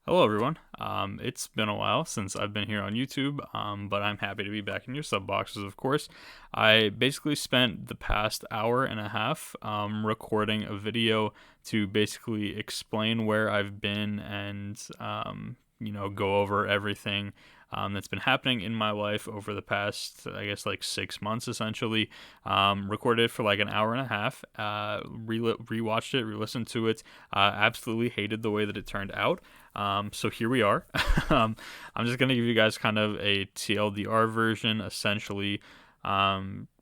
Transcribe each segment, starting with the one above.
Hello, everyone. It's been a while since I've been here on YouTube, but I'm happy to be back in your sub boxes, of course. I basically spent the past hour and a half recording a video to basically explain where I've been and, go over everything that's been happening in my life over the past, I guess, like 6 months essentially. Recorded it for like an hour and a half, rewatched it, re listened to it. Absolutely hated the way that it turned out. So here we are. I'm just gonna give you guys kind of a TLDR version, essentially.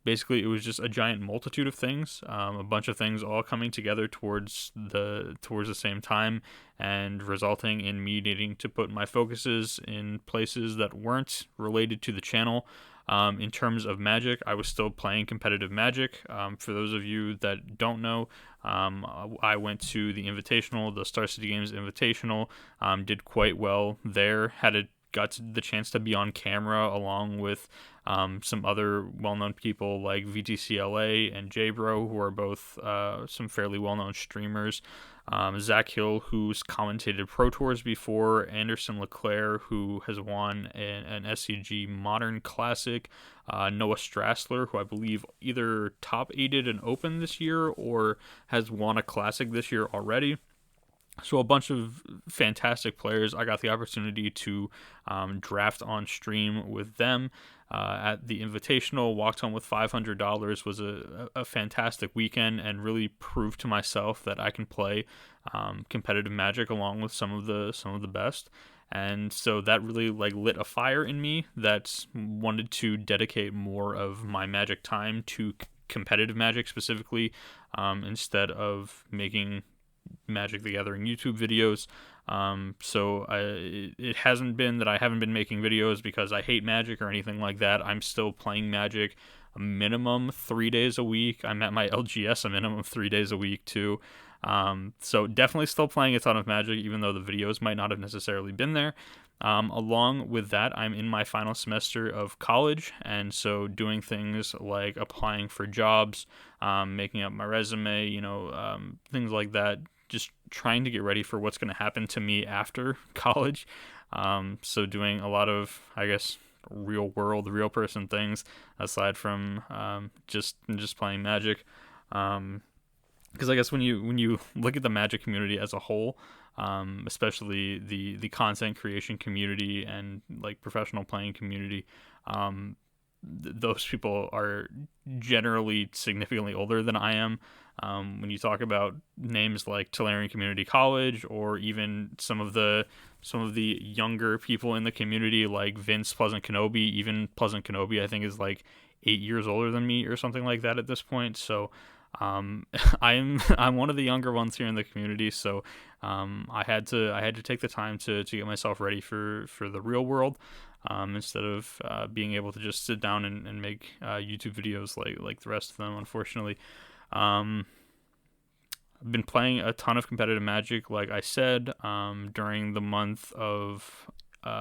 Basically, it was just a giant multitude of things, a bunch of things all coming together towards the same time, and resulting in me needing to put my focuses in places that weren't related to the channel. In terms of Magic, I was still playing competitive Magic. For those of you that don't know, I went to the Invitational, the Star City Games Invitational, did quite well there. Got the chance to be on camera along with some other well-known people like VTCLA and JBro, who are both some fairly well-known streamers. Zach Hill, who's commentated Pro Tours before, Anderson Leclerc, who has won an SCG Modern Classic, Noah Strassler, who I believe either top 8'd an Open this year or has won a Classic this year already. So a bunch of fantastic players. I got the opportunity to draft on stream with them at the Invitational. Walked home with $500. Was a fantastic weekend and really proved to myself that I can play competitive Magic along with some of the best. And so that really like lit a fire in me that wanted to dedicate more of my Magic time to competitive Magic specifically, instead of making Magic the Gathering YouTube videos. It hasn't been that I haven't been making videos because I hate Magic or anything like that. I'm still playing Magic a minimum 3 days a week. I'm at my LGS a minimum 3 days a week too. So definitely still playing a ton of Magic, even though the videos might not have necessarily been there. Along with that, I'm in my final semester of college, and so doing things like applying for jobs, making up my resume, things like that. Just trying to get ready for what's going to happen to me after college. So doing a lot of, I guess, real world, real person things aside from just playing Magic. Because I guess when you look at the Magic community as a whole, especially the content creation community and like professional playing community, those people are generally significantly older than I am. When you talk about names like Tolarian Community College, or even some of the younger people in the community like Vince Pleasant Kenobi, even Pleasant Kenobi I think is like 8 years older than me or something like that at this point. So I'm one of the younger ones here in the community, so I had to take the time to get myself ready for the real world, instead of being able to just sit down and make YouTube videos like the rest of them. Unfortunately, um, I've been playing a ton of competitive Magic, like I said, during the month of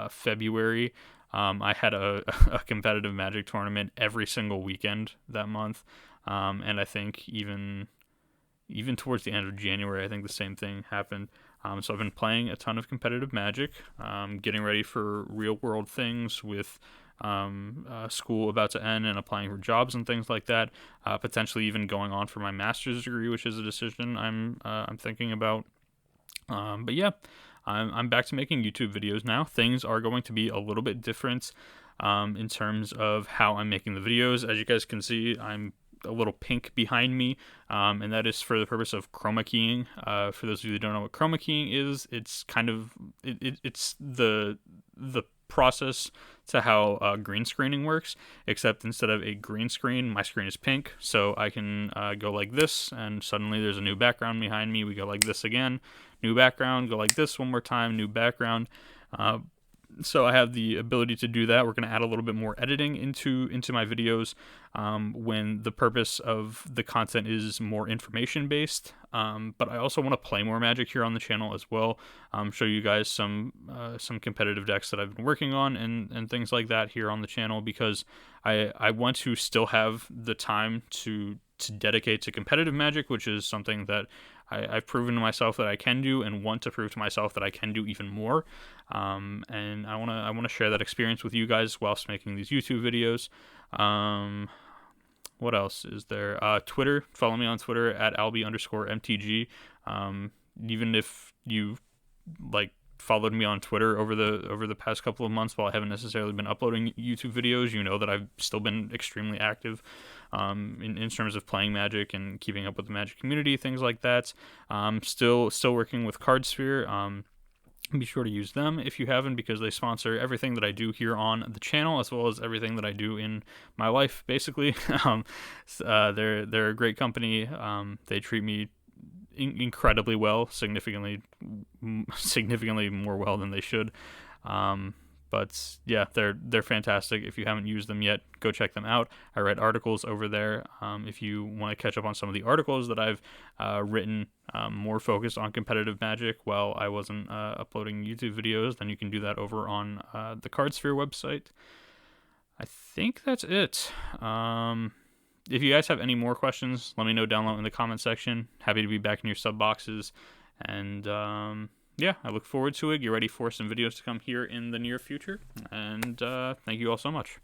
February. I had a competitive Magic tournament every single weekend that month, and I think even towards the end of January, I think the same thing happened. So I've been playing a ton of competitive Magic, getting ready for real world things with school about to end and applying for jobs and things like that. Potentially even going on for my master's degree, which is a decision I'm thinking about. But yeah, I'm back to making YouTube videos now. Things are going to be a little bit different in terms of how I'm making the videos. As you guys can see, I'm a little pink behind me, and that is for the purpose of chroma keying. For those of you that don't know what chroma keying is, it's kind of it's the process to how green screening works, except instead of a green screen, my screen is pink, so I can go like this, and suddenly there's a new background behind me. We go like this again, new background, go like this one more time, new background. So I have the ability to do that. We're going to add a little bit more editing into my videos, when the purpose of the content is more information based. But I also want to play more Magic here on the channel as well. Show you guys some competitive decks that I've been working on and things like that here on the channel, because I want to still have the time to dedicate to competitive Magic, which is something that I've proven to myself that I can do, and want to prove to myself that I can do even more. And I wanna share that experience with you guys whilst making these YouTube videos. What else is there? Twitter. Follow me on Twitter at AlbyMTG. Even if you like followed me on Twitter over the past couple of months while I haven't necessarily been uploading YouTube videos, you know that I've still been extremely active in terms of playing Magic and keeping up with the Magic community, things like that. Still working with Cardsphere. Be sure to use them if you haven't, because they sponsor everything that I do here on the channel, as well as everything that I do in my life, basically. They're a great company. They treat me incredibly well, significantly more well than they should. But yeah, they're fantastic. If you haven't used them yet, go check them out. I write articles over there. If you want to catch up on some of the articles that I've written, more focused on competitive Magic while I wasn't uploading YouTube videos, then you can do that over on the Cardsphere website. I think that's it. If you guys have any more questions, let me know down below in the comment section. Happy to be back in your sub boxes. And yeah, I look forward to it. Get ready for some videos to come here in the near future. And thank you all so much.